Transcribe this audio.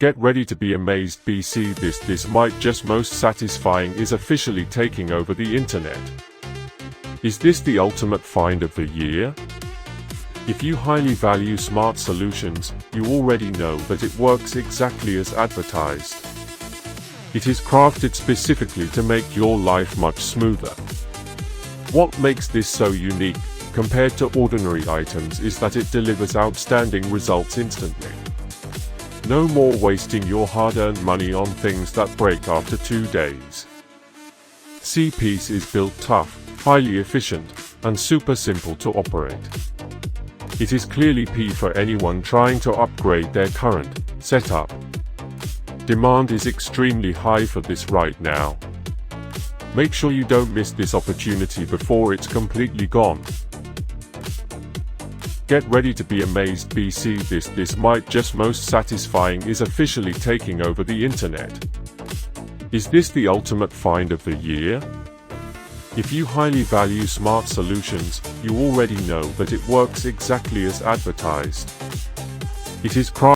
Get ready to be amazed. BC this might just most satisfying is officially taking over the internet. Is this the ultimate find of the year? If you highly value smart solutions, you already know that it works exactly as advertised. It is crafted specifically to make your life much smoother. What makes this so unique, compared to ordinary items, is that it delivers outstanding results instantly. No more wasting your hard-earned money on things that break after 2 days. C-Piece is built tough, highly efficient, and super simple to operate. It is clearly P for anyone trying to upgrade their current setup. Demand is extremely high for this right now. Make sure you don't miss this opportunity before it's completely gone. Get ready to be amazed. BC this might just most satisfying is officially taking over the internet. Is this the ultimate find of the year? If you highly value smart solutions, you already know that it works exactly as advertised. It is crafted